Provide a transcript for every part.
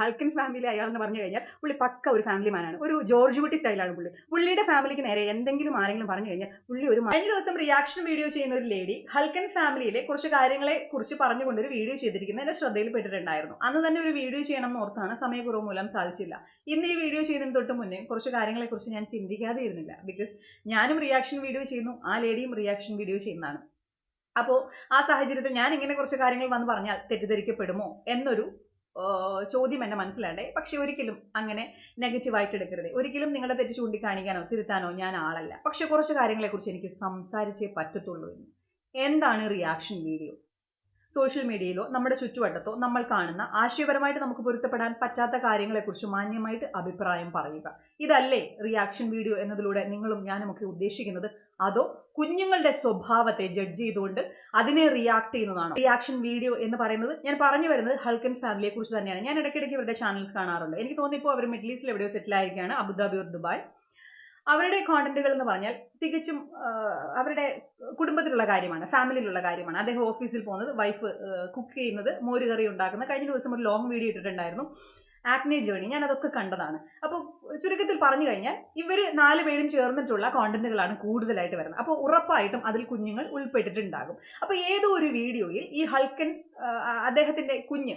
ഹൾക്കിൻസ് family അയാളെന്ന് പറഞ്ഞു കഴിഞ്ഞാൽ പുള്ളി പക്ക ഒരു ഫാമിലി മാനാണ്. ഒരു ജോർജ് കുട്ടി സ്റ്റൈലാണ് പുള്ളിയുടെ ഫാമിലിക്ക് നേരെ എന്തെങ്കിലും ആരെങ്കിലും പറഞ്ഞു കഴിഞ്ഞാൽ പുള്ളി ഒരു കഴിഞ്ഞ ദിവസം റിയാക്ഷൻ വീഡിയോ ചെയ്യുന്ന ഒരു ലേഡി ഹൾക്കിൻസ് ഫാമിലിയിലെ കുറച്ച് കാര്യങ്ങളെ കുറിച്ച് പറഞ്ഞുകൊണ്ടൊരു വീഡിയോ ചെയ്തിരിക്കുന്നത് എന്റെ ശ്രദ്ധയിൽപ്പെട്ടിട്ടുണ്ടായിരുന്നു. അന്ന് തന്നെ ഒരു വീഡിയോ ചെയ്യണം എന്ന് ഓർത്താണ്, സമയക്കുറവ് മൂലം സാധിച്ചില്ല. ഇന്ന് ഈ വീഡിയോ ചെയ്യുന്നതിന് തൊട്ട് മുന്നേ കുറച്ച് കാര്യങ്ങളെ കുറിച്ച് ഞാൻ ചിന്തിക്കാതെ ഇരുന്നില്ല. ബിക്കോസ് ഞാനും റിയാക്ഷൻ വീഡിയോ ചെയ്യുന്നു, ആ ലേഡിയും റിയാക്ഷൻ വീഡിയോ ചെയ്യുന്നതാണ്. അപ്പോൾ ആ സാഹചര്യത്തിൽ ഞാൻ ഇങ്ങനെ കുറച്ച് കാര്യങ്ങൾ വന്ന് പറഞ്ഞാൽ തെറ്റിദ്ധരിക്കപ്പെടുമോ എന്നൊരു ചോദ്യം എൻ്റെ മനസ്സിലാണ്ടേ. പക്ഷെ ഒരിക്കലും അങ്ങനെ നെഗറ്റീവായിട്ട് എടുക്കരുത്. ഒരിക്കലും നിങ്ങളുടെ തെറ്റ് ചൂണ്ടിക്കാണിക്കാനോ തിരുത്താനോ ഞാൻ ആളല്ല. പക്ഷെ കുറച്ച് കാര്യങ്ങളെക്കുറിച്ച് എനിക്ക് സംസാരിച്ചേ പറ്റത്തുള്ളൂ. എന്താണ് റിയാക്ഷൻ വീഡിയോ? സോഷ്യൽ മീഡിയയിലോ നമ്മുടെ ചുറ്റുവട്ടത്തോ നമ്മൾ കാണുന്ന ആശയപരമായിട്ട് നമുക്ക് പൊരുത്തപ്പെടാൻ പറ്റാത്ത കാര്യങ്ങളെക്കുറിച്ച് മാന്യമായിട്ട് അഭിപ്രായം പറയുക. ഇതല്ലേ റിയാക്ഷൻ വീഡിയോ എന്നതിലൂടെ നിങ്ങളും ഞാനുമൊക്കെ ഉദ്ദേശിക്കുന്നത്? അതോ കുഞ്ഞുങ്ങളുടെ സ്വഭാവത്തെ ജഡ്ജ് ചെയ്തുകൊണ്ട് അതിനെ റിയാക്ട് ചെയ്യുന്നതാണോ റിയാക്ഷൻ വീഡിയോ എന്ന് പറയുന്നത്? ഞാൻ പറഞ്ഞു വരുന്നത് ഹൾക്കിൻസ് ഫാമിലിയെ കുറിച്ച് തന്നെയാണ്. ഞാൻ ഇടയ്ക്കിടയ്ക്ക് ഇവരുടെ ചാനൽസ് കാണാറുണ്ട്. എനിക്ക് തോന്നിയപ്പോൾ അവർ മിഡിൽ ഈസ്റ്റിൽ എവിടെയോ സെറ്റിൽ ആയിരിക്കുകയാണ്, അബുദാബി ഓർ ദുബായ്. അവരുടെ കോണ്ടന്റുകൾ എന്ന് പറഞ്ഞാൽ തികച്ചും അവരുടെ കുടുംബത്തിലുള്ള കാര്യമാണ്, ഫാമിലിയിലുള്ള കാര്യമാണ്. അദ്ദേഹം ഓഫീസിൽ പോകുന്നത്, വൈഫ് കുക്ക് ചെയ്യുന്നത്, മോരുകറി ഉണ്ടാക്കുന്നത്. കഴിഞ്ഞ ദിവസം ഒരു ലോങ് വീഡിയോ ഇട്ടിട്ടുണ്ടായിരുന്നു, ആക്നെ ജേണി. ഞാൻ അതൊക്കെ കണ്ടതാണ്. അപ്പോൾ ചുരുക്കത്തിൽ പറഞ്ഞു കഴിഞ്ഞാൽ ഇവർ 4 പേരും ചേർന്നിട്ടുള്ള കോണ്ടന്റുകളാണ് കൂടുതലായിട്ട് വരുന്നത്. അപ്പോൾ ഉറപ്പായിട്ടും അതിൽ കുഞ്ഞുങ്ങൾ ഉൾപ്പെട്ടിട്ടുണ്ടാകും. അപ്പോൾ ഏതോ ഒരു വീഡിയോയിൽ ഈ ഹൾക്കൻ അദ്ദേഹത്തിൻ്റെ കുഞ്ഞ്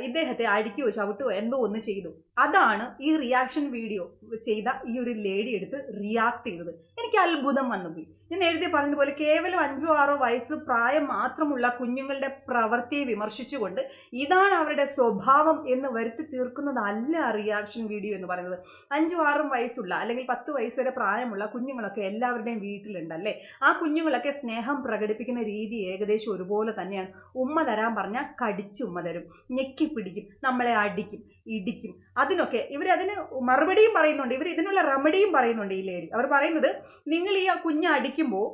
ഇദ്ദേഹത്തെ അടിക്കുകയോ ചവിട്ടുകയോ എന്തോ ഒന്ന് ചെയ്തു. അതാണ് ഈ റിയാക്ഷൻ വീഡിയോ ചെയ്ത ഈ ഒരു ലേഡി എടുത്ത് റിയാക്ട് ചെയ്തത്. എനിക്ക് അത്ഭുതം വന്നുപോയി. ഞാൻ നേരത്തെ പറഞ്ഞതുപോലെ കേവലം 5-6 വയസ്സ് പ്രായം മാത്രമുള്ള കുഞ്ഞുങ്ങളുടെ പ്രവൃത്തിയെ വിമർശിച്ചുകൊണ്ട് ഇതാണ് അവരുടെ സ്വഭാവം എന്ന് വരുത്തി തീർക്കുന്നതല്ല റിയാക്ഷൻ വീഡിയോ എന്ന് പറയുന്നത്. 5-6 വയസ്സുള്ള അല്ലെങ്കിൽ 10 വയസ്സ് വരെ പ്രായമുള്ള കുഞ്ഞുങ്ങളൊക്കെ എല്ലാവരുടെയും വീട്ടിലുണ്ടല്ലേ. ആ കുഞ്ഞുങ്ങളൊക്കെ സ്നേഹം പ്രകടിപ്പിക്കുന്ന രീതി ഏകദേശം ഒരുപോലെ തന്നെയാണ്. ഉമ്മ തരാൻ പറഞ്ഞാൽ കടിച്ച് ഉമ്മ തരും, ഞെക്കി പിടിക്കും, നമ്മളെ അടിക്കും, ഇടിക്കും. അതിനൊക്കെ ഇവരതിന് മറുപടിയും പറയുന്നുണ്ട്, ഇവർ ഇതിനുള്ള റെമഡിയും പറയുന്നുണ്ട്. ഈ ലേഡി അവർ പറയുന്നത്, നിങ്ങൾ ഈ കുഞ്ഞ് അടിക്കുമ്പോൾ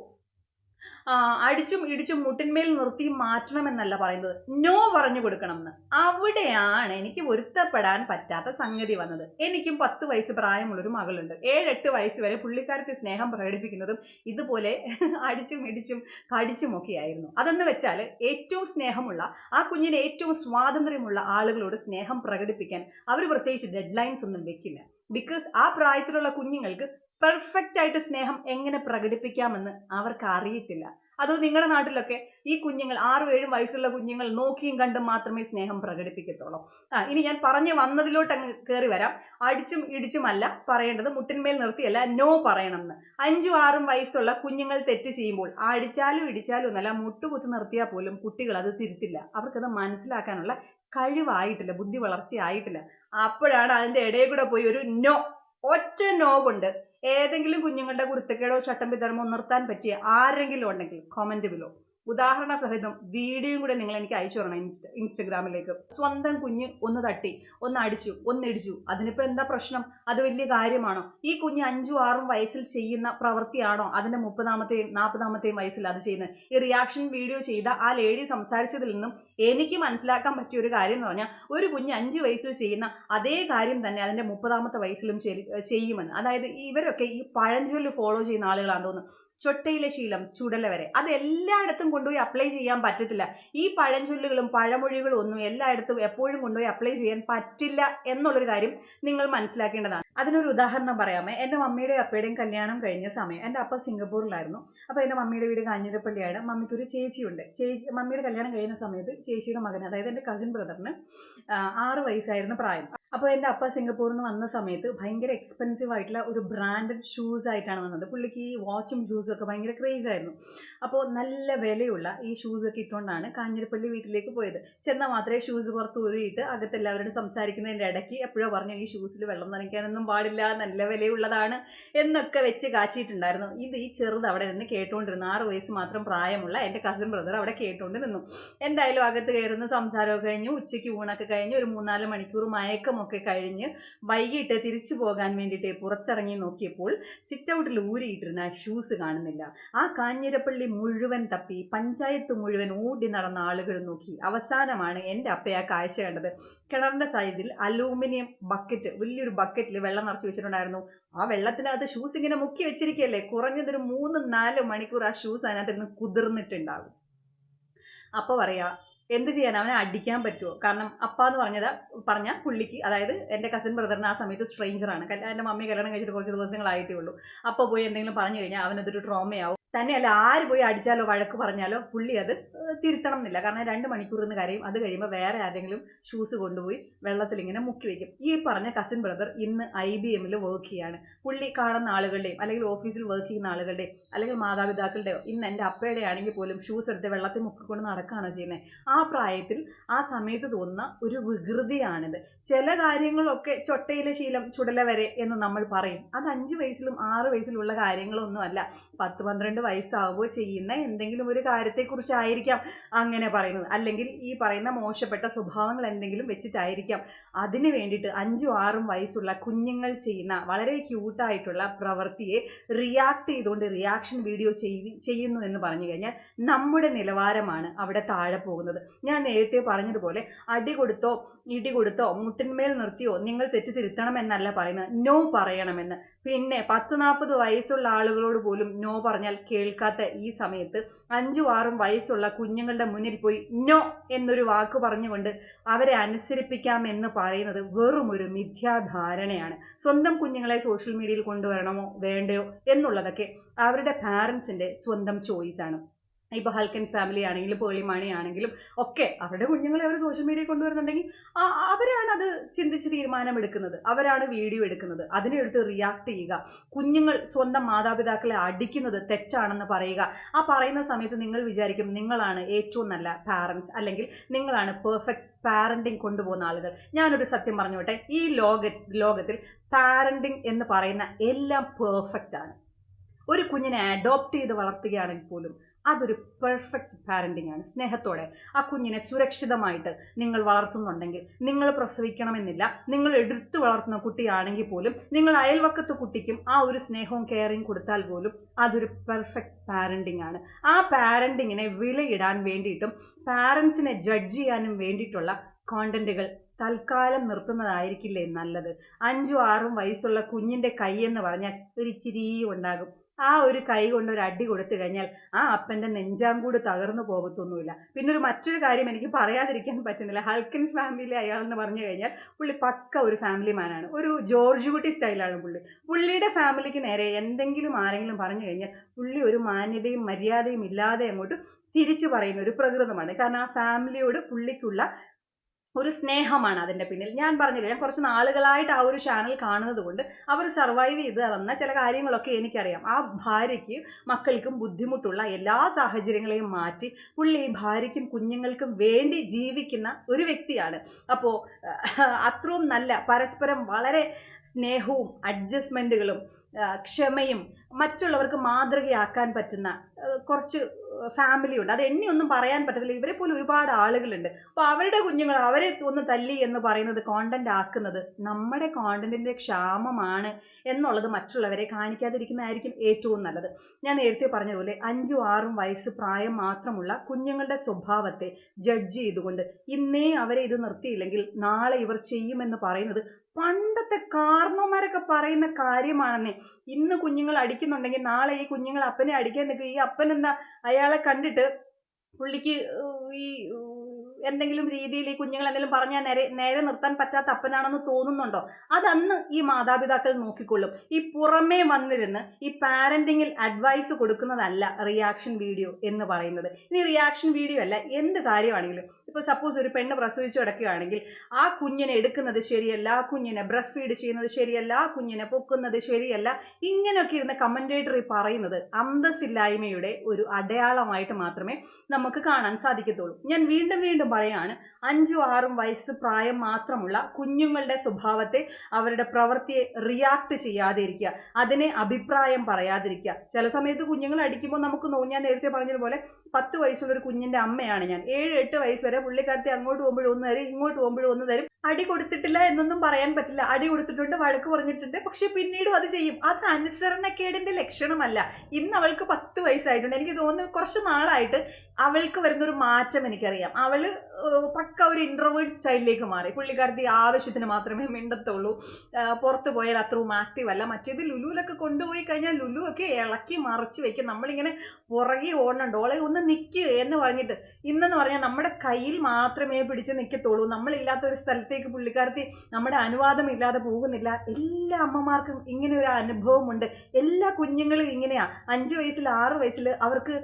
അടിച്ചും ഇടിച്ചും മുട്ടിന്മേൽ നിർത്തി മാറ്റണമെന്നല്ല പറയുന്നത്, നോ പറഞ്ഞു കൊടുക്കണമെന്ന്. അവിടെയാണ് എനിക്ക് പൊരുത്തപ്പെടാൻ പറ്റാത്ത സംഗതി വന്നത്. എനിക്കും 10 വയസ്സ് പ്രായമുള്ളൊരു മകളുണ്ട്. 7-8 വയസ്സ് വരെ പുള്ളിക്കാരത്തെ സ്നേഹം പ്രകടിപ്പിക്കുന്നതും ഇതുപോലെ അടിച്ചും ഇടിച്ചും കടിച്ചുമൊക്കെ ആയിരുന്നു. അതെന്ന് വെച്ചാൽ ഏറ്റവും സ്നേഹമുള്ള ആ കുഞ്ഞിന് ഏറ്റവും സ്വാതന്ത്ര്യമുള്ള ആളുകളോട് സ്നേഹം പ്രകടിപ്പിക്കാൻ അവർ പ്രത്യേകിച്ച് ഡെഡ് ലൈൻസ് ഒന്നും വെക്കില്ല. ബിക്കോസ് ആ പ്രായത്തിലുള്ള കുഞ്ഞുങ്ങൾക്ക് പെർഫെക്റ്റ് ആയിട്ട് സ്നേഹം എങ്ങനെ പ്രകടിപ്പിക്കാമെന്ന് അവർക്ക് അറിയത്തില്ല. അതോ നിങ്ങളുടെ നാട്ടിലൊക്കെ ഈ കുഞ്ഞുങ്ങൾ 6-7 വയസ്സുള്ള കുഞ്ഞുങ്ങൾ നോക്കിയും കണ്ടും മാത്രമേ സ്നേഹം പ്രകടിപ്പിക്കത്തുള്ളൂ. ഇനി ഞാൻ പറഞ്ഞു വന്നതിലോട്ട് അങ്ങ് കയറി വരാം. അടിച്ചും ഇടിച്ചുമല്ല പറയേണ്ടത്, മുട്ടിന്മേൽ നിർത്തിയല്ല നോ പറയണമെന്ന്. 5-6 വയസ്സുള്ള കുഞ്ഞുങ്ങൾ തെറ്റ് ചെയ്യുമ്പോൾ അടിച്ചാലും ഇടിച്ചാലും ഒന്നല്ല, മുട്ടുകുത്തി നിർത്തിയാൽ പോലും കുട്ടികൾ അത് തിരുത്തില്ല. അവർക്കത് മനസ്സിലാക്കാനുള്ള കഴിവായിട്ടില്ല, ബുദ്ധി വളർച്ചയായിട്ടില്ല. അപ്പോഴാണ് അതിൻ്റെ ഇടയിൽ കൂടെ പോയി ഒരു നോ, ഒറ്റ നോ കൊണ്ട് ഏതെങ്കിലും കുഞ്ഞുങ്ങളുടെ കുരുത്തക്കേടോ ചട്ടമ്പിത്തരമോ നിർത്താൻ പറ്റിയ ആരെങ്കിലും ഉണ്ടെങ്കിൽ കമന്റ് ബിലോ. ഉദാഹരണ സഹിതം വീഡിയോയും കൂടെ നിങ്ങൾ എനിക്ക് അയച്ചു തരണം ഇൻസ്റ്റഗ്രാമിലേക്ക്. സ്വന്തം കുഞ്ഞ് ഒന്ന് തട്ടി, ഒന്ന് അടിച്ചു, ഒന്നിടിച്ചു, അതിനിപ്പോൾ എന്താ പ്രശ്നം? അത് വലിയ കാര്യമാണോ? ഈ കുഞ്ഞ് 5-6 വയസ്സിൽ ചെയ്യുന്ന പ്രവൃത്തിയാണോ അതിൻ്റെ 30-ാമത്തെയും 40-ാമത്തെയും വയസ്സിൽ അത് ചെയ്യുന്നത്? ഈ റിയാക്ഷൻ വീഡിയോ ചെയ്ത ആ ലേഡി സംസാരിച്ചതിൽ നിന്നും എനിക്ക് മനസ്സിലാക്കാൻ പറ്റിയ ഒരു കാര്യം എന്ന് പറഞ്ഞാൽ, ഒരു കുഞ്ഞ് 5 വയസ്സിൽ ചെയ്യുന്ന അതേ കാര്യം തന്നെ അതിൻ്റെ 30-ാമത്തെ വയസ്സിലും ചെയ്യുമെന്ന്. അതായത് ഇവരൊക്കെ ഈ പഴഞ്ചൊല്ല് ഫോളോ ചെയ്യുന്ന ആളുകളാണെന്ന് തോന്നുന്നു. ചൊട്ടയിലെ ശീലം ചുടല വരെ. അത് എല്ലായിടത്തും കൊണ്ടുപോയി അപ്ലൈ ചെയ്യാൻ പറ്റത്തില്ല. ഈ പഴഞ്ചൊല്ലുകളും പഴമൊഴികളും ഒന്നും എല്ലായിടത്തും എപ്പോഴും കൊണ്ടുപോയി അപ്ലൈ ചെയ്യാൻ പറ്റില്ല എന്നുള്ളൊരു കാര്യം നിങ്ങൾ മനസ്സിലാക്കേണ്ടതാണ്. അതിനൊരു ഉദാഹരണം പറയാമേ. എൻ്റെ മമ്മിയുടെയും അപ്പയുടെയും കല്യാണം കഴിഞ്ഞ സമയം എൻ്റെ അപ്പ സിംഗപ്പൂരിലായിരുന്നു. അപ്പോൾ എൻ്റെ മമ്മിയുടെ വീട് കാഞ്ഞിരപ്പള്ളിയാണ്. മമ്മിക്കൊരു ചേച്ചിയുണ്ട്. മമ്മിയുടെ കല്യാണം കഴിയുന്ന സമയത്ത് ചേച്ചിയുടെ മകൻ, അതായത് എൻ്റെ കസിൻ ബ്രദറിന് 6 വയസ്സായിരുന്നു പ്രായം. അപ്പോൾ എൻ്റെ അപ്പ സിംഗപ്പൂരിൽ നിന്ന് വന്ന സമയത്ത് ഭയങ്കര എക്സ്പെൻസീവ് ആയിട്ടുള്ള ഒരു ബ്രാൻഡഡ് ഷൂസ് ആയിട്ടാണ് വന്നത്. പുള്ളിക്ക് ഈ വാച്ചും ഷൂസും ഒക്കെ ഭയങ്കര ക്രേസ് ആയിരുന്നു. അപ്പോൾ നല്ല വിലയുള്ള ഈ ഷൂസൊക്കെ ഇട്ടുകൊണ്ടാണ് കാഞ്ഞിരപ്പള്ളി വീട്ടിലേക്ക് പോയത്. ചെന്നാൽ മാത്രമേ ഷൂസ് പുറത്ത് ഊരിയിട്ട് അകത്തെല്ലാവരോടും സംസാരിക്കുന്നതിൻ്റെ ഇടയ്ക്ക് എപ്പോഴോ പറഞ്ഞു, ഈ ഷൂസിൽ വെള്ളം നനയ്ക്കാനൊന്നും പാടില്ല, നല്ല വിലയുള്ളതാണ് എന്നൊക്കെ വെച്ച് കാച്ചിട്ടുണ്ടായിരുന്നു. ഈ ചെറുത് അവിടെ നിന്ന് കേട്ടുകൊണ്ടിരുന്നു. 6 വയസ്സ് മാത്രം പ്രായമുള്ള എൻ്റെ കസിൻ ബ്രദർ അവിടെ കേട്ടുകൊണ്ട് നിന്നു. എന്തായാലും അകത്ത് കയറുന്ന സംസാരമൊക്കെ കഴിഞ്ഞു, ഉച്ചയ്ക്ക് ഊണൊക്കെ കഴിഞ്ഞ് ഒരു 3-4 മണിക്കൂർ മയക്കമൊക്കെ കഴിഞ്ഞ് വൈകിട്ട് തിരിച്ചു പോകാൻ വേണ്ടിയിട്ട് പുറത്തിറങ്ങി നോക്കിയപ്പോൾ സിറ്റ് ഔട്ടിൽ ഊരിയിട്ടിരുന്ന ഷൂസ് കാണുന്നില്ല. ആ കാഞ്ഞിരപ്പള്ളി മുഴുവൻ തപ്പി, പഞ്ചായത്ത് മുഴുവൻ ഓടി നടന്ന ആളുകൾ നോക്കി. അവസാനമാണ് എൻ്റെ അപ്പ ആ കാഴ്ച കണ്ടത്. കിണറിൻ്റെ സൈഡിൽ അലൂമിനിയം ബക്കറ്റ്, വലിയൊരു ബക്കറ്റിൽ വെള്ളം നിറച്ച് വെച്ചിട്ടുണ്ടായിരുന്നു. ആ വെള്ളത്തിനകത്ത് ഷൂസ് ഇങ്ങനെ മുക്കി വെച്ചിരിക്കുകയല്ലേ. കുറഞ്ഞതൊരു 3-4 മണിക്കൂർ ആ ഷൂസ് അതിനകത്ത് നിന്ന് കുതിർന്നിട്ടുണ്ടാകും. അപ്പോൾ പറയാ, എന്ത് ചെയ്യാൻ, അവനെ അടിക്കാൻ പറ്റുമോ? കാരണം അപ്പ എന്ന് പറഞ്ഞാൽ പുള്ളിക്ക്, അതായത് എൻ്റെ കസിൻ ബ്രദറിന് ആ സമയത്ത് സ്ട്രേഞ്ചറാണ്. എൻ്റെ മമ്മി കല്യാണം കഴിച്ചിട്ട് കുറച്ച് ദിവസങ്ങളായിട്ടേ ഉള്ളൂ. അപ്പോൾ പോയി എന്തെങ്കിലും പറഞ്ഞു കഴിഞ്ഞാൽ അവനതൊരു ട്രോമയാവും. തന്നെയല്ല, ആര് പോയി അടിച്ചാലോ വഴക്ക് പറഞ്ഞാലോ പുള്ളി അത് തിരുത്തണം എന്നില്ല. കാരണം 2 മണിക്കൂർ നിന്ന് കരയും. അത് കഴിയുമ്പോൾ വേറെ ആരെങ്കിലും ഷൂസ് കൊണ്ടുപോയി വെള്ളത്തിൽ ഇങ്ങനെ മുക്കി വയ്ക്കും. ഈ പറഞ്ഞ കസിൻ ബ്രദർ ഇന്ന് IBMൽ വർക്ക് ചെയ്യാണ്. പുള്ളി കാണുന്ന ആളുകളുടെയും അല്ലെങ്കിൽ ഓഫീസിൽ വർക്ക് ചെയ്യുന്ന ആളുകളുടെയും അല്ലെങ്കിൽ മാതാപിതാക്കളുടെയോ, ഇന്ന് എൻ്റെ അപ്പയുടെ ആണെങ്കിൽ പോലും ഷൂസ് എടുത്ത് വെള്ളത്തിൽ മുക്കിക്കൊണ്ട് നടക്കുകയാണോ ചെയ്യുന്നത്? ആ പ്രായത്തിൽ ആ സമയത്ത് തോന്നുന്ന ഒരു വികൃതിയാണിത്. ചില കാര്യങ്ങളൊക്കെ ചൊട്ടയിലെ ശീലം ചുടല വരെ എന്ന് നമ്മൾ പറയും. അത് 5 വയസ്സിലും 6 വയസ്സിലുള്ള കാര്യങ്ങളൊന്നുമല്ല. 10-12 വയസ്സാവുമ്പോൾ ചെയ്യുന്ന എന്തെങ്കിലും ഒരു കാര്യത്തെക്കുറിച്ചായിരിക്കാം അങ്ങനെ പറയുന്നത്. അല്ലെങ്കിൽ ഈ പറയുന്ന മോശപ്പെട്ട സ്വഭാവങ്ങൾ എന്തെങ്കിലും വെച്ചിട്ടായിരിക്കാം. അതിന് വേണ്ടിയിട്ട് 5-6 വയസ്സുള്ള കുഞ്ഞുങ്ങൾ ചെയ്യുന്ന വളരെ ക്യൂട്ടായിട്ടുള്ള പ്രവൃത്തിയെ റിയാക്ട് ചെയ്തുകൊണ്ട് റിയാക്ഷൻ വീഡിയോ ചെയ്യുന്നു എന്ന് പറഞ്ഞു കഴിഞ്ഞാൽ നമ്മുടെ നിലവാരമാണ് അവിടെ താഴെ പോകുന്നത്. ഞാൻ നേരത്തെ പറഞ്ഞതുപോലെ അടി കൊടുത്തോ ഇടി കൊടുത്തോ മുട്ടിന്മേൽ നിർത്തിയോ നിങ്ങൾ തെറ്റ് തിരുത്തണമെന്നല്ല പറയുന്നത്, നോ പറയണമെന്ന്. പിന്നെ 10-40 വയസ്സുള്ള ആളുകളോട് പോലും നോ പറഞ്ഞാൽ കേൾക്കാത്ത ഈ സമയത്ത് 5-6 വയസ്സുള്ള കുഞ്ഞുങ്ങളുടെ മുന്നിൽ പോയി നോ എന്നൊരു വാക്ക് പറഞ്ഞുകൊണ്ട് അവരെ അനുസരിപ്പിക്കാമെന്ന് പറയുന്നത് വെറും ഒരു മിഥ്യാധാരണയാണ്. സ്വന്തം കുഞ്ഞുങ്ങളെ സോഷ്യൽ മീഡിയയിൽ കൊണ്ടുവരണമോ വേണ്ടയോ എന്നുള്ളതൊക്കെ അവരുടെ പാരൻസിൻ്റെ സ്വന്തം ചോയ്സാണ്. ഇപ്പോൾ ഹൾക്കൻസ് ഫാമിലി ആണെങ്കിലും പേളിമാണി ആണെങ്കിലും ഒക്കെ അവരുടെ കുഞ്ഞുങ്ങളെ അവർ സോഷ്യൽ മീഡിയയിൽ കൊണ്ടുവരുന്നുണ്ടെങ്കിൽ അവരാണ് അത് ചിന്തിച്ച് തീരുമാനമെടുക്കുന്നത്, അവരാണ് വീഡിയോ എടുക്കുന്നത്. അതിനെടുത്ത് റിയാക്ട് ചെയ്യുക. കുഞ്ഞുങ്ങൾ സ്വന്തം മാതാപിതാക്കളെ അടിക്കുന്നത് തെറ്റാണെന്ന് പറയുക. ആ പറയുന്ന സമയത്ത് നിങ്ങൾ വിചാരിക്കും നിങ്ങളാണ് ഏറ്റവും നല്ല പാരൻസ്, അല്ലെങ്കിൽ നിങ്ങളാണ് പെർഫെക്റ്റ് പാരൻറ്റിങ് കൊണ്ടുപോകുന്ന ആളുകൾ. ഞാനൊരു സത്യം പറഞ്ഞോട്ടെ, ഈ ലോകത്തിൽ പാരൻറ്റിങ് എന്ന് പറയുന്ന എല്ലാം പെർഫെക്റ്റ് ആണ്. ഒരു കുഞ്ഞിനെ അഡോപ്റ്റ് ചെയ്ത് വളർത്തുകയാണെങ്കിൽ പോലും അതൊരു പെർഫെക്റ്റ് പാരൻറ്റിംഗ് ആണ്. സ്നേഹത്തോടെ ആ കുഞ്ഞിനെ സുരക്ഷിതമായിട്ട് നിങ്ങൾ വളർത്തുന്നുണ്ടെങ്കിൽ, നിങ്ങൾ പ്രസവിക്കണമെന്നില്ല, നിങ്ങൾ എടുത്തു വളർത്തുന്ന കുട്ടിയാണെങ്കിൽ പോലും നിങ്ങൾ അയൽവക്കത്ത് കുട്ടിക്കും ആ ഒരു സ്നേഹവും കെയറിങ് കൊടുത്താൽ പോലും അതൊരു പെർഫെക്റ്റ് പാരൻറ്റിംഗ് ആണ്. ആ പാരൻറ്റിങ്ങിനെ വിലയിടാൻ വേണ്ടിയിട്ടും പാരൻസിനെ ജഡ്ജ് ചെയ്യാനും വേണ്ടിയിട്ടുള്ള കോണ്ടന്റുകൾ തൽക്കാലം നിർത്തുന്നതായിരിക്കില്ലേ നല്ലത്. 5-6 വയസ്സുള്ള കുഞ്ഞിൻ്റെ കൈയെന്ന് പറഞ്ഞാൽ ഒരു ഇച്ചിരി ഉണ്ടാകും. ആ ഒരു കൈ കൊണ്ട് ഒരു അടി കൊടുത്തു കഴിഞ്ഞാൽ ആ അപ്പൻ്റെ നെഞ്ചാങ്കൂട് തകർന്നു പോകത്തൊന്നുമില്ല. പിന്നെ മറ്റൊരു കാര്യം എനിക്ക് പറയാതിരിക്കാൻ പറ്റുന്നില്ല. ഹൾക്കൻസ് ഫാമിലി അയാളെന്ന് പറഞ്ഞു കഴിഞ്ഞാൽ പുള്ളി പക്ക ഒരു ഫാമിലി മാനാണ്. ഒരു ജോർജ് കുട്ടി സ്റ്റൈലാണ് പുള്ളിയുടെ ഫാമിലിക്ക് നേരെ എന്തെങ്കിലും ആരെങ്കിലും പറഞ്ഞു കഴിഞ്ഞാൽ പുള്ളി ഒരു മാന്യതയും മര്യാദയും ഇല്ലാതെ അങ്ങോട്ട് തിരിച്ചു പറയുന്ന ഒരു പ്രകൃതമാണ്. കാരണം ആ ഫാമിലിയോട് പുള്ളിക്കുള്ള ഒരു സ്നേഹമാണ് അതിൻ്റെ പിന്നിൽ. ഞാൻ പറഞ്ഞില്ല, ഞാൻ കുറച്ച് നാളുകളായിട്ട് ആ ഒരു ചാനൽ കാണുന്നത് കൊണ്ട് അവർ സർവൈവ് ചെയ്ത് വന്ന ചില കാര്യങ്ങളൊക്കെ എനിക്കറിയാം. ആ ഭാര്യയ്ക്ക് മക്കൾക്കും ബുദ്ധിമുട്ടുള്ള എല്ലാ സാഹചര്യങ്ങളെയും മാറ്റി പുള്ളി ഭാര്യയ്ക്കും കുഞ്ഞുങ്ങൾക്കും വേണ്ടി ജീവിക്കുന്ന ഒരു വ്യക്തിയാണ്. അപ്പോൾ അത്രയും നല്ല പരസ്പരം വളരെ സ്നേഹവും അഡ്ജസ്റ്റ്മെൻറ്റുകളും ക്ഷമയും മറ്റുള്ളവർക്ക് മാതൃകയാക്കാൻ പറ്റുന്ന കുറച്ച് ഫാമിലി ഉണ്ട്. അത് എണ്ണിയൊന്നും പറയാൻ പറ്റത്തില്ല. ഇവരെ പോലും ഒരുപാട് ആളുകളുണ്ട്. അപ്പോൾ അവരുടെ കുഞ്ഞുങ്ങൾ അവരെ ഒന്ന് തല്ലി എന്ന് പറയുന്നത് കോണ്ടന്റ് ആക്കുന്നത് നമ്മുടെ കോണ്ടന്റിൻ്റെ ക്ഷാമമാണ് എന്നുള്ളത് മറ്റുള്ളവരെ കാണിക്കാതിരിക്കുന്നതായിരിക്കും ഏറ്റവും നല്ലത്. ഞാൻ നേരത്തെ പറഞ്ഞതുപോലെ 5-6 വയസ്സ് പ്രായം മാത്രമുള്ള കുഞ്ഞുങ്ങളുടെ സ്വഭാവത്തെ ജഡ്ജ് ചെയ്തുകൊണ്ട് ഇന്നേ അവരെ ഇത് നിർത്തിയില്ലെങ്കിൽ നാളെ ഇവർ ചെയ്യുമെന്ന് പറയുന്നത് പണ്ടത്തെ കാർന്നോമാരൊക്കെ പറയുന്ന കാര്യമാണെന്നേ. ഇന്ന് കുഞ്ഞുങ്ങൾ അടിക്കുന്നുണ്ടെങ്കിൽ നാളെ ഈ കുഞ്ഞുങ്ങൾ അപ്പനെ അടിക്കാൻ നിൽക്കും. ഈ അപ്പൻ എന്താ അയാളെ കണ്ടിട്ട് പുള്ളിക്ക് ഈ എന്തെങ്കിലും രീതിയിൽ ഈ കുഞ്ഞുങ്ങൾ എന്തെങ്കിലും പറഞ്ഞാൽ നേരെ നിർത്താൻ പറ്റാത്ത അപ്പനാണെന്ന് തോന്നുന്നുണ്ടോ? അതന്ന് ഈ മാതാപിതാക്കൾ നോക്കിക്കൊള്ളും. ഈ പുറമേ വന്നിരുന്ന് ഈ പാരൻറ്റിങ്ങിൽ അഡ്വൈസ് കൊടുക്കുന്നതല്ല റിയാക്ഷൻ വീഡിയോ എന്ന് പറയുന്നത്. ഇനി റിയാക്ഷൻ വീഡിയോ അല്ല, എന്ത് കാര്യമാണെങ്കിലും ഇപ്പോൾ സപ്പോസ് ഒരു പെണ്ണ് പ്രസവിച്ച് കിടക്കുകയാണെങ്കിൽ ആ കുഞ്ഞിനെ എടുക്കുന്നത് ശരിയല്ല, ആ കുഞ്ഞിനെ ബ്രസ്റ്റ് ഫീഡ് ചെയ്യുന്നത് ശരിയല്ല, ആ കുഞ്ഞിനെ പൊക്കുന്നത് ശരിയല്ല, ഇങ്ങനെയൊക്കെ ഇരുന്ന് കമൻറ്റേറ്ററി പറയുന്നത് അന്തസ്സില്ലായ്മയുടെ ഒരു അടയാളമായിട്ട് മാത്രമേ നമുക്ക് കാണാൻ സാധിക്കത്തുള്ളൂ. ഞാൻ വീണ്ടും പറയാണ്, 5-6 വയസ്സ് പ്രായം മാത്രമുള്ള കുഞ്ഞുങ്ങളുടെ സ്വഭാവത്തെ, അവരുടെ പ്രവൃത്തിയെ റിയാക്ട് ചെയ്യാതെ ഇരിക്കുക, അതിനെ അഭിപ്രായം പറയാതിരിക്കുക. ചില സമയത്ത് കുഞ്ഞുങ്ങൾ അടിക്കുമ്പോൾ നമുക്ക് ഞാൻ നേരത്തെ പറഞ്ഞതുപോലെ 10 വയസ്സുള്ളൊരു കുഞ്ഞിൻ്റെ അമ്മയാണ് ഞാൻ. 7-8 വയസ്സ് വരെ പുള്ളിക്കാരത്തെ അങ്ങോട്ട് പോകുമ്പോഴും ഒന്ന് തരും, ഇങ്ങോട്ട് പോകുമ്പോഴും ഒന്ന് തരും. അടി കൊടുത്തിട്ടില്ല എന്നൊന്നും പറയാൻ പറ്റില്ല. അടി കൊടുത്തിട്ടുണ്ട്, വഴക്ക് പറഞ്ഞിട്ടുണ്ട്, പക്ഷെ പിന്നീടും അത് ചെയ്യും. അത് അനുസരണക്കേടിന്റെ ലക്ഷണമല്ല. ഇന്ന് അവൾക്ക് 10 വയസ്സായിട്ടുണ്ട്. എനിക്ക് തോന്നുന്നു കുറച്ച് നാളായിട്ട് അവൾക്ക് വരുന്നൊരു മാറ്റം എനിക്കറിയാം. അവള് പക്ക ഒരു ഇൻട്രോവേർട്ട് സ്റ്റൈലിലേക്ക് മാറി. പുള്ളിക്കാരത്തി ആവശ്യത്തിന് മാത്രമേ മിണ്ടത്തുള്ളൂ. പുറത്ത് പോയാൽ അത്രയും ആക്റ്റീവ് അല്ല. മറ്റേത് ലുലുവിലൊക്കെ കൊണ്ടുപോയി കഴിഞ്ഞാൽ ലുലു ഒക്കെ ഇളക്കി മറച്ച് വെക്കും. നമ്മളിങ്ങനെ പുറകെ ഓടണം, ഡോളെ ഒന്ന് നിൽക്കുക എന്ന് പറഞ്ഞിട്ട്. ഇന്നെന്ന് പറഞ്ഞാൽ നമ്മുടെ കയ്യിൽ മാത്രമേ പിടിച്ച് നിൽക്കത്തുള്ളൂ. നമ്മളില്ലാത്ത ഒരു സ്ഥലത്തേക്ക് പുള്ളിക്കാരത്തി നമ്മുടെ അനുവാദം ഇല്ലാതെ പോകുന്നില്ല. എല്ലാ അമ്മമാർക്കും ഇങ്ങനെ ഒരു അനുഭവമുണ്ട്. എല്ലാ കുഞ്ഞുങ്ങളും ഇങ്ങനെയാണ്. 5 വയസ്സിൽ 6 വയസ്സിൽ അവർക്ക്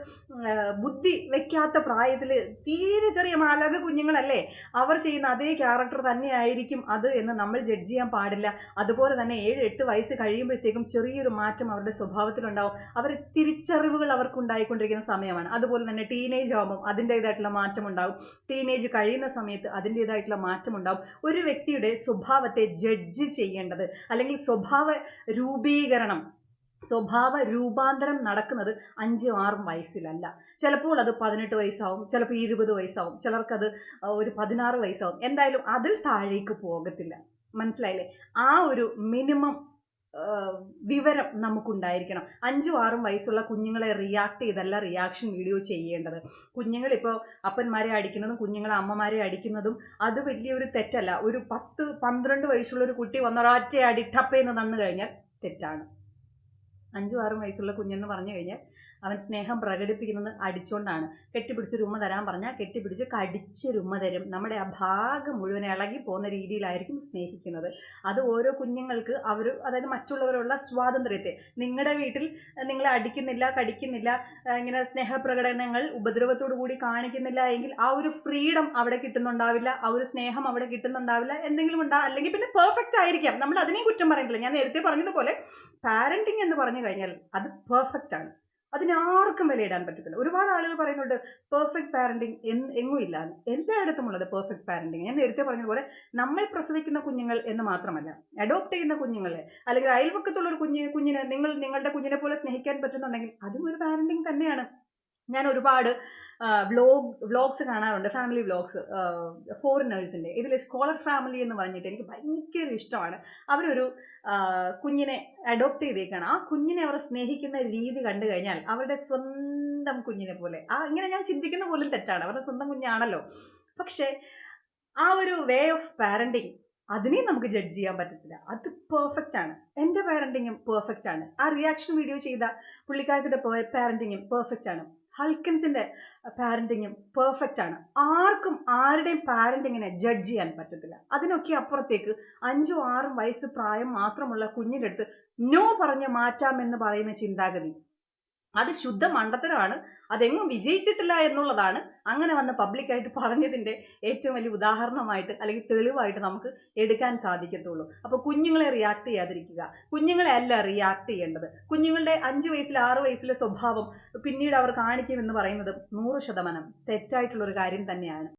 ബുദ്ധി വെക്കാത്ത പ്രായത്തിൽ തീരെ ചെറിയ മാലാക കുഞ്ഞുങ്ങളല്ലേ, അവർ ചെയ്യുന്ന അതേ ക്യാരക്ടർ തന്നെയായിരിക്കും അത് എന്ന് നമ്മൾ ജഡ്ജ് ചെയ്യാൻ പാടില്ല. അതുപോലെ തന്നെ 7-8 വയസ്സ് കഴിയുമ്പോഴത്തേക്കും ചെറിയൊരു മാറ്റം അവരുടെ സ്വഭാവത്തിലുണ്ടാവും. അവർ തിരിച്ചറിവുകൾ അവർക്ക് ഉണ്ടായിക്കൊണ്ടിരിക്കുന്ന സമയമാണ്. അതുപോലെ തന്നെ ടീനേജ് ആകുമ്പോൾ അതിൻ്റേതായിട്ടുള്ള മാറ്റം ഉണ്ടാകും. ടീനേജ് കഴിയുന്ന സമയത്ത് അതിൻ്റേതായിട്ടുള്ള മാറ്റം ഉണ്ടാകും. ഒരു വ്യക്തിയുടെ സ്വഭാവത്തെ ജഡ്ജ് ചെയ്യേണ്ടത്, അല്ലെങ്കിൽ സ്വഭാവ രൂപാന്തരം നടക്കുന്നത് 5-6 വയസ്സിലല്ല. ചിലപ്പോൾ അത് 18 വയസ്സാവും, ചിലപ്പോൾ 20 വയസ്സാവും, ചിലർക്കത് ഒരു 16 വയസ്സാവും. എന്തായാലും അതിൽ താഴേക്ക് പോകത്തില്ല. മനസ്സിലായില്ലേ? ആ ഒരു മിനിമം വിവരം നമുക്കുണ്ടായിരിക്കണം. 5-6 വയസ്സുള്ള കുഞ്ഞുങ്ങളെ റിയാക്ട് ചെയ്തല്ല റിയാക്ഷൻ വീഡിയോ ചെയ്യേണ്ടത്. കുഞ്ഞുങ്ങളിപ്പോൾ അപ്പന്മാരെ അടിക്കുന്നതും കുഞ്ഞുങ്ങളെ അമ്മമാരെ അടിക്കുന്നതും അത് വലിയൊരു തെറ്റല്ല. ഒരു 10-12 വയസ്സുള്ളൊരു കുട്ടി വന്നൊരൊറ്റ അടി ടപ്പേന്ന് തന്നു കഴിഞ്ഞാൽ തെറ്റാണ്. 5-6 വയസ്സുള്ള കുഞ്ഞെന്ന് പറഞ്ഞു കഴിഞ്ഞാൽ അവൻ സ്നേഹം പ്രകടിപ്പിക്കുന്നത് അടിച്ചുകൊണ്ടാണ്. കെട്ടിപ്പിടിച്ച് ഉമ്മ തരാൻ പറഞ്ഞാൽ കെട്ടിപ്പിടിച്ച് കടിച്ച് ഉമ്മ തരും. നമ്മുടെ ആ ഭാഗം മുഴുവൻ ഇളകി പോകുന്ന രീതിയിലായിരിക്കും സ്നേഹിക്കുന്നത്. അത് ഓരോ കുഞ്ഞുങ്ങൾക്ക് അതായത് മറ്റുള്ളവരുള്ള സ്വാതന്ത്ര്യത്തെ, നിങ്ങളുടെ വീട്ടിൽ നിങ്ങളെ അടിക്കുന്നില്ല, കടിക്കുന്നില്ല, ഇങ്ങനെ സ്നേഹപ്രകടനങ്ങൾ ഉപദ്രവത്തോടു കൂടി കാണിക്കുന്നില്ല എങ്കിൽ ആ ഒരു ഫ്രീഡം അവിടെ കിട്ടുന്നുണ്ടാവില്ല, ആ ഒരു സ്നേഹം അവിടെ കിട്ടുന്നുണ്ടാവില്ല. എന്തെങ്കിലും അല്ലെങ്കിൽ പിന്നെ പെർഫെക്റ്റ് ആയിരിക്കാം, നമ്മൾ അതിനെയും കുറ്റം പറയുന്നില്ല. ഞാൻ നേരത്തെ പറഞ്ഞതുപോലെ പാരന്റിങ് എന്ന് പറഞ്ഞു കഴിഞ്ഞാൽ അത് പെർഫെക്റ്റ് ആണ്. അതിനാർക്കും വിലയിടാൻ പറ്റത്തില്ല. ഒരുപാട് ആളുകൾ പറയുന്നുണ്ട് പെർഫെക്റ്റ് പാരന്റിങ് എങ്ങും ഇല്ലാന്ന്. എല്ലായിടത്തും ഉള്ളത് പെർഫെക്റ്റ് പാരന്റിങ്. ഞാൻ നേരത്തെ പറഞ്ഞതുപോലെ നമ്മൾ പ്രസവിക്കുന്ന കുഞ്ഞുങ്ങൾ എന്ന് മാത്രമല്ല, അഡോപ്റ്റ് ചെയ്യുന്ന കുഞ്ഞുങ്ങളെ അല്ലെങ്കിൽ അയൽവക്കത്തുള്ളൊരു കുഞ്ഞിനെ നിങ്ങളുടെ കുഞ്ഞിനെ പോലെ സ്നേഹിക്കാൻ പറ്റുന്നുണ്ടെങ്കിൽ അതും ഒരു പാരന്റിങ് തന്നെയാണ്. ഞാൻ ഒരുപാട് വ്ലോഗ്സ് കാണാറുണ്ട്, ഫാമിലി വ്ലോഗ്സ്, ഫോറിനേഴ്സിൻ്റെ. ഇതിൽ സ്കോളർ ഫാമിലി എന്ന് പറഞ്ഞിട്ട് എനിക്ക് ഭയങ്കര ഇഷ്ടമാണ്. അവരൊരു കുഞ്ഞിനെ അഡോപ്റ്റ് ചെയ്തേക്കാണ്. ആ കുഞ്ഞിനെ അവർ സ്നേഹിക്കുന്ന രീതി കണ്ടു കഴിഞ്ഞാൽ അവരുടെ സ്വന്തം കുഞ്ഞിനെ പോലെ, ഇങ്ങനെ ഞാൻ ചിന്തിക്കുന്ന പോലും തെറ്റാണ്, അവരുടെ സ്വന്തം കുഞ്ഞാണല്ലോ. പക്ഷേ ആ ഒരു വേ ഓഫ് പാരൻറ്റിങ് അതിനെയും നമുക്ക് ജഡ്ജ് ചെയ്യാൻ പറ്റത്തില്ല. അത് പെർഫെക്റ്റ് ആണ്. എൻ്റെ പാരൻറ്റിങ്ങും പെർഫെക്റ്റ് ആണ്. ആ റിയാക്ഷൻ വീഡിയോ ചെയ്ത പുള്ളിക്കാരത്തിൻ്റെ പാരൻറ്റിങ്ങും പെർഫെക്റ്റ് ആണ്. ഹൾക്കൻസിൻ്റെ പാരൻറ്റിങ്ങും പെർഫെക്റ്റ് ആണ്. ആർക്കും ആരുടെയും പാരൻറ്റിങ്ങിനെ ജഡ്ജ് ചെയ്യാൻ പറ്റത്തില്ല. അതിനൊക്കെ അപ്പുറത്തേക്ക് 5-6 വയസ്സ് പ്രായം മാത്രമുള്ള കുഞ്ഞിൻ്റെ അടുത്ത് നോ പറഞ്ഞ് മാറ്റാമെന്ന് പറയുന്ന ചിന്താഗതി അത് ശുദ്ധ മണ്ടത്തരമാണ്. അതെങ്ങും വിജയിച്ചിട്ടില്ല എന്നുള്ളതാണ് അങ്ങനെ വന്ന് പബ്ലിക്കായിട്ട് പറഞ്ഞതിൻ്റെ ഏറ്റവും വലിയ ഉദാഹരണമായിട്ട് അല്ലെങ്കിൽ തെളിവായിട്ട് നമുക്ക് എടുക്കാൻ സാധിക്കത്തുള്ളൂ. അപ്പോൾ കുഞ്ഞുങ്ങളെ റിയാക്ട് ചെയ്യാതിരിക്കുക. കുഞ്ഞുങ്ങളെ അല്ല റിയാക്ട് ചെയ്യേണ്ടത്. കുഞ്ഞുങ്ങളുടെ 5 വയസ്സിൽ 6 വയസ്സിലെ സ്വഭാവം പിന്നീട് അവർ കാണിക്കുമെന്ന് പറയുന്നത് 100% തെറ്റായിട്ടുള്ളൊരു കാര്യം തന്നെയാണ്.